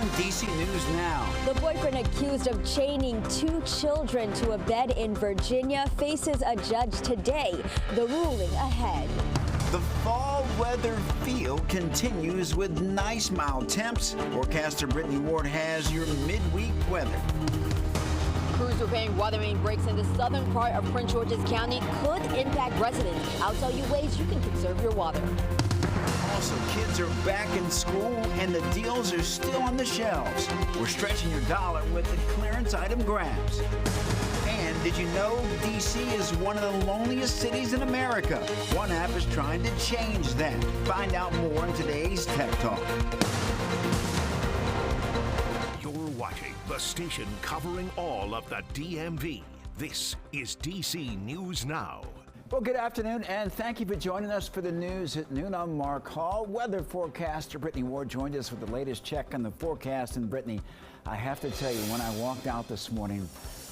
DC News Now. The boyfriend accused of chaining 2 children to a bed in Virginia faces a judge today. The ruling ahead. The fall weather feel continues with nice mild temps. Forecaster Brittany Ward has your midweek weather. Crews repairing water main breaks in the southern part of Prince George's County could impact residents. I'll tell you ways you can conserve your water. Also, kids are back in school and the deals are still on the shelves. We're stretching your dollar with the clearance item grabs. And did you know DC is one of the loneliest cities in America? One app is trying to change that. Find out more in today's Tech Talk. You're watching the station covering all of the DMV. This is DC News Now. Well, good afternoon, and thank you for joining us for the news at noon. I'm Mark Hall. Weather forecaster Brittany Ward joined us with the latest check on the forecast. And Brittany, I have to tell you, when I walked out this morning,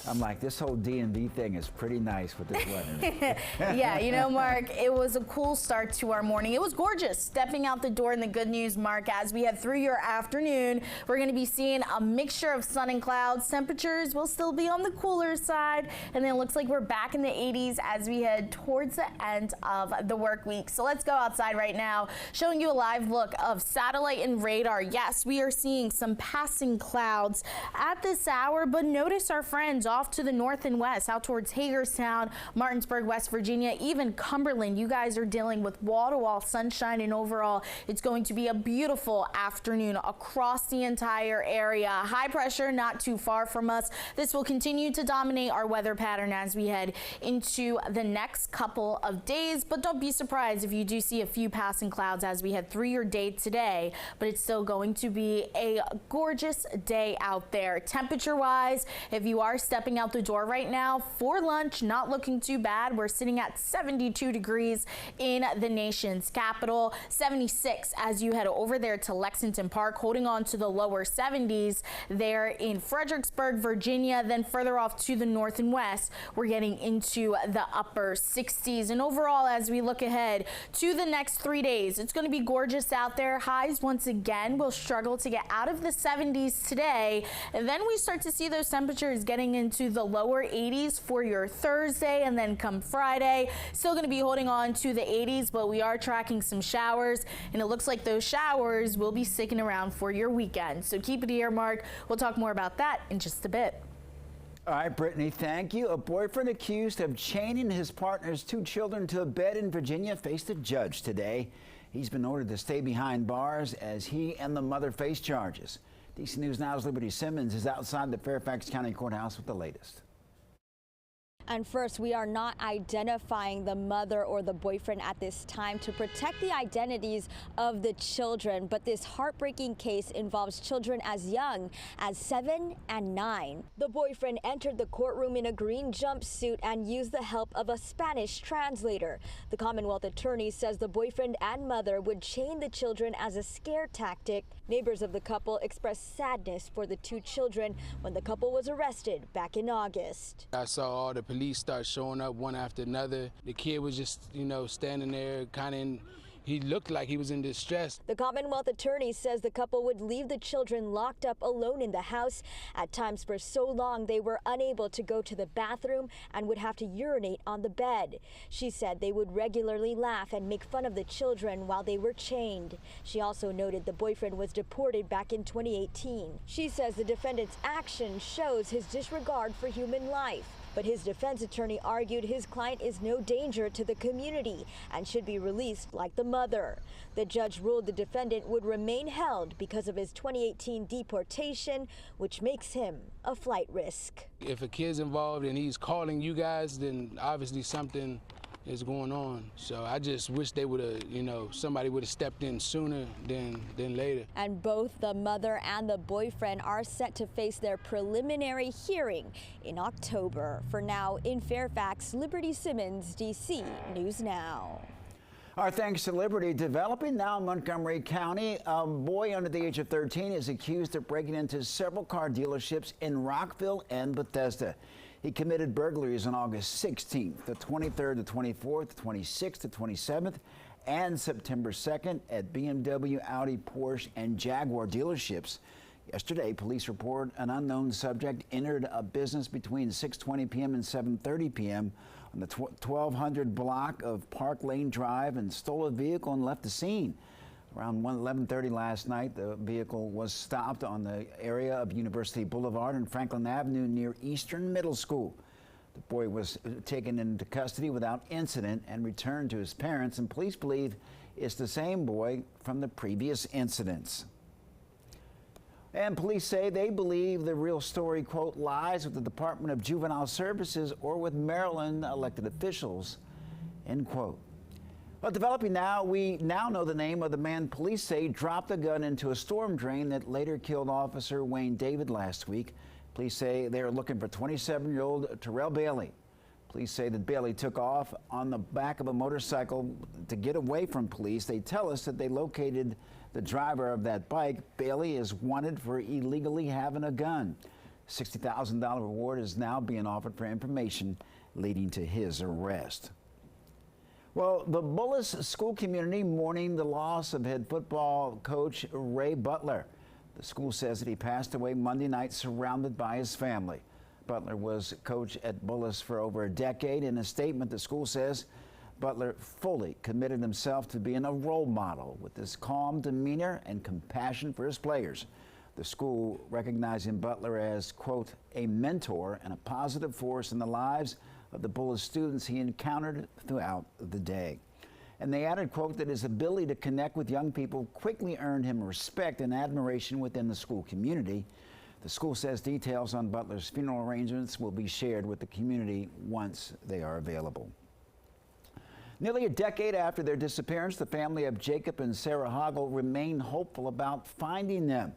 I'm like, this whole DMV thing is pretty nice with this weather. Yeah, you know, Mark, it was a cool start to our morning. It was gorgeous stepping out the door. And the good news, Mark, as we head through your afternoon, we're going to be seeing a mixture of sun and clouds. Temperatures will still be on the cooler side. And then it looks like we're back in the 80s as we head towards the end of the work week. So let's go outside right now, showing you a live look of satellite and radar. Yes, we are seeing some passing clouds at this hour, but notice our friends off to the north and west, out towards Hagerstown, Martinsburg, West Virginia, even Cumberland. You guys are dealing with wall-to-wall sunshine, and overall, it's going to be a beautiful afternoon across the entire area. High pressure not too far from us. This will continue to dominate our weather pattern as we head into the next couple of days, but don't be surprised if you do see a few passing clouds as we head through your day today, but it's still going to be a gorgeous day out there. Temperature-wise, if you are stepping out the door right now for lunch, not looking too bad. We're sitting at 72 degrees in the nation's capital, 76 as you head over there to Lexington Park, holding on to the lower 70s there in Fredericksburg, Virginia. Then further off to the north and west, we're getting into the upper 60s. And overall, as we look ahead to the next 3 days, it's going to be gorgeous out there. Highs once again will struggle to get out of the 70s today, and then we start to see those temperatures getting into the lower 80s for your Thursday, and then come Friday, still going to be holding on to the 80s, but we are tracking some showers, and it looks like those showers will be sticking around for your weekend. So keep it here, Mark. We'll talk more about that in just a bit. All right, Brittany, thank you. A boyfriend accused of chaining his partner's 2 children to a bed in Virginia faced a judge today. He's been ordered to stay behind bars as he and the mother face charges. DC News Now's Liberty Simmons is outside the Fairfax County Courthouse with the latest. And first, we are not identifying the mother or the boyfriend at this time to protect the identities of the children. But this heartbreaking case involves children as young as 7 and 9. The boyfriend entered the courtroom in a green jumpsuit and used the help of a Spanish translator. The Commonwealth attorney says the boyfriend and mother would chain the children as a scare tactic. Neighbors of the couple expressed sadness for the 2 children when the couple was arrested back in August. I saw all the police start showing up one after another. The kid was just, standing there he looked like he was in distress. The Commonwealth attorney says the couple would leave the children locked up alone in the house, at times for so long they were unable to go to the bathroom and would have to urinate on the bed. She said they would regularly laugh and make fun of the children while they were chained. She also noted the boyfriend was deported back in 2018. She says the defendant's action shows his disregard for human life. But his defense attorney argued his client is no danger to the community and should be released like the mother. The judge ruled the defendant would remain held because of his 2018 deportation, which makes him a flight risk. If a kid's involved and he's calling you guys, then obviously something is going on. So I just wish they would have, somebody would have stepped in sooner than later. And both the mother and the boyfriend are set to face their preliminary hearing in October. For now, in Fairfax, Liberty Simmons, DC News Now. Our thanks to Liberty. Developing now in Montgomery County, a boy under the age of 13 is accused of breaking into several car dealerships in Rockville and Bethesda. He committed burglaries on August 16th, the 23rd, the 24th, the 26th, the 27th, and September 2nd at BMW, Audi, Porsche, and Jaguar dealerships. Yesterday, police report an unknown subject entered a business between 6:20 p.m. and 7:30 p.m. on the 1200 block of Park Lane Drive and stole a vehicle and left the scene. Around 11:30 last night, the vehicle was stopped on the area of University Boulevard and Franklin Avenue near Eastern Middle School. The boy was taken into custody without incident and returned to his parents, and police believe it's the same boy from the previous incidents. And police say they believe the real story, quote, lies with the Department of Juvenile Services or with Maryland elected officials, end quote. Well, developing now, we now know the name of the man police say dropped a gun into a storm drain that later killed Officer Wayne David last week. Police say they are looking for 27-year-old Terrell Bailey. Police say that Bailey took off on the back of a motorcycle to get away from police. They tell us that they located the driver of that bike. Bailey is wanted for illegally having a gun. $60,000 reward is now being offered for information leading to his arrest. Well, the Bullis school community mourning the loss of head football coach Ray Butler. The school says that he passed away Monday night surrounded by his family. Butler was coach at Bullis for over a decade. In a statement, the school says Butler fully committed himself to being a role model with his calm demeanor and compassion for his players. The school recognizing Butler as, quote, a mentor and a positive force in the lives of the Bullis students he encountered throughout the day. And they added, quote, that his ability to connect with young people quickly earned him respect and admiration within the school community. The school says details on Butler's funeral arrangements will be shared with the community once they are available. Nearly a decade after their disappearance, the family of Jacob and Sarah Hoggle remain hopeful about finding them.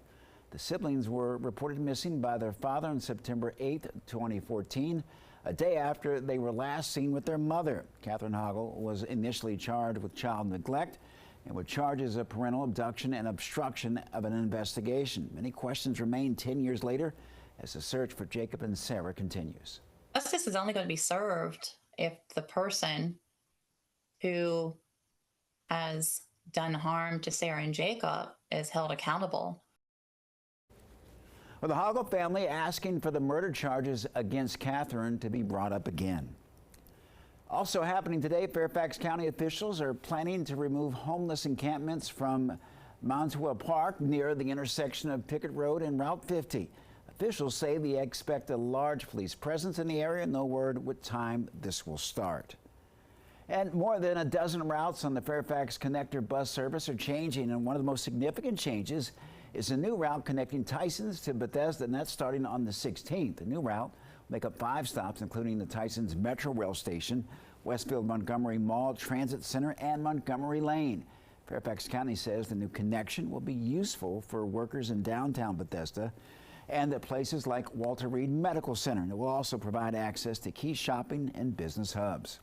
The siblings were reported missing by their father on September 8, 2014, a day after they were last seen with their mother. Catherine Hoggle was initially charged with child neglect and with charges of parental abduction and obstruction of an investigation. Many questions remain 10 years later as the search for Jacob and Sarah continues. Justice is only going to be served if the person who has done harm to Sarah and Jacob is held accountable. Well, the Hoggle family asking for the murder charges against Catherine to be brought up again. Also happening today, Fairfax County officials are planning to remove homeless encampments from Montauk Park near the intersection of Pickett Road and Route 50. Officials say they expect a large police presence in the area. No word what time this will start. And more than a dozen routes on the Fairfax Connector bus service are changing, and one of the most significant changes is a new route connecting Tysons to Bethesda, and that's starting on the 16th. The new route will make up 5 stops, including the Tysons Metro Rail Station, Westfield Montgomery Mall Transit Center, and Montgomery Lane. Fairfax County says the new connection will be useful for workers in downtown Bethesda and at places like Walter Reed Medical Center. And it will also provide access to key shopping and business hubs.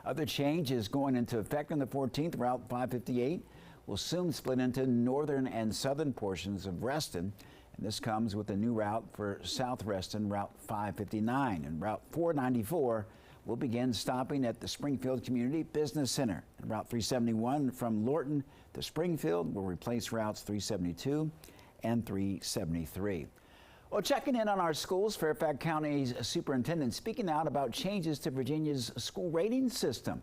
Other changes going into effect on the 14th. Route 558 will soon split into northern and southern portions of Reston. And this comes with a new route for South Reston, Route 559. And Route 494 will begin stopping at the Springfield Community Business Center. And Route 371 from Lorton to Springfield will replace routes 372 and 373. Well, checking in on our schools, Fairfax County's superintendent speaking out about changes to Virginia's school rating system.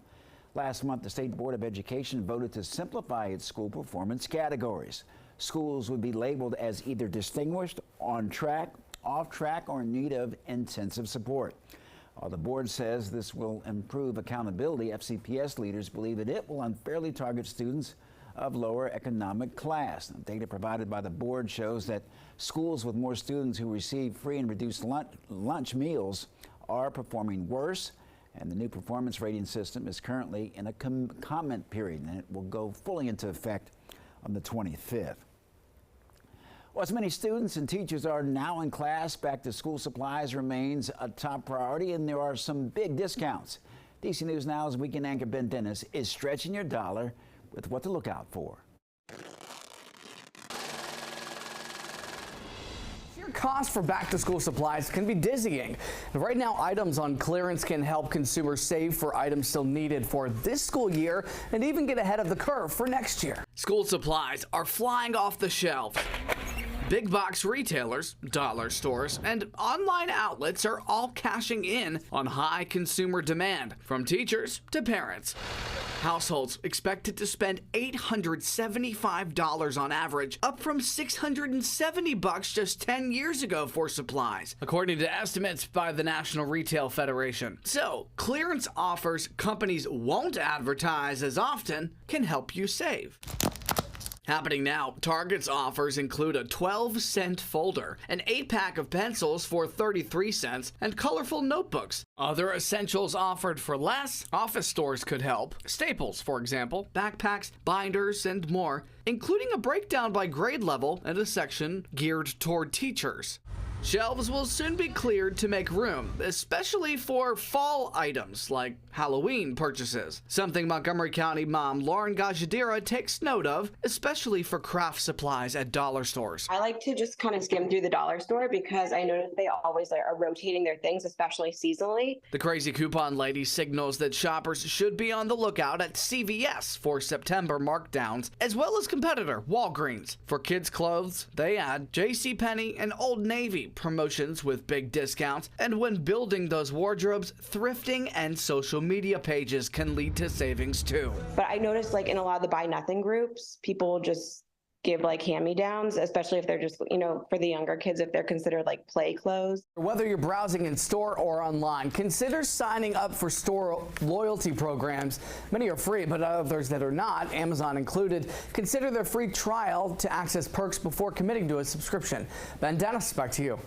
Last month, the State Board of Education voted to simplify its school performance categories. Schools would be labeled as either distinguished, on track, off track, or in need of intensive support. While the board says this will improve accountability, FCPS leaders believe that it will unfairly target students of lower economic class. Data provided by the board shows that schools with more students who receive free and reduced lunch meals are performing worse, and the new performance rating system is currently in a comment period, and it will go fully into effect on the 25th. Well, as many students and teachers are now in class, back to school supplies remains a top priority, and there are some big discounts. DC News Now's weekend anchor Ben Dennis is stretching your dollar with what to look out for. Your cost for back-to-school supplies can be dizzying. Right now, items on clearance can help consumers save for items still needed for this school year and even get ahead of the curve for next year. School supplies are flying off the shelves. Big box retailers, dollar stores, and online outlets are all cashing in on high consumer demand, from teachers to parents. Households expected to spend $875 on average, up from $670 just 10 years ago for supplies, according to estimates by the National Retail Federation. So, clearance offers companies won't advertise as often can help you save. Happening now, Target's offers include a 12-cent folder, an 8-pack of pencils for 33 cents, and colorful notebooks. Other essentials offered for less. Office stores could help. Staples, for example, backpacks, binders, and more, including a breakdown by grade level and a section geared toward teachers. Shelves will soon be cleared to make room, especially for fall items like Halloween purchases, something Montgomery County mom Lauren Gajadira takes note of, especially for craft supplies at dollar stores. I like to just kind of skim through the dollar store because I notice they always are rotating their things, especially seasonally. The crazy coupon lady signals that shoppers should be on the lookout at CVS for September markdowns, as well as competitor Walgreens. For kids' clothes, they add JCPenney and Old Navy promotions with big discounts, and when building those wardrobes, thrifting and social media pages can lead to savings too. But I noticed like in a lot of the buy nothing groups, people just give like hand-me-downs, especially if they're just, for the younger kids, if they're considered like play clothes. Whether you're browsing in store or online, consider signing up for store loyalty programs. Many are free, but others that are not, Amazon included. Consider their free trial to access perks before committing to a subscription. Ben Dennis, back to you.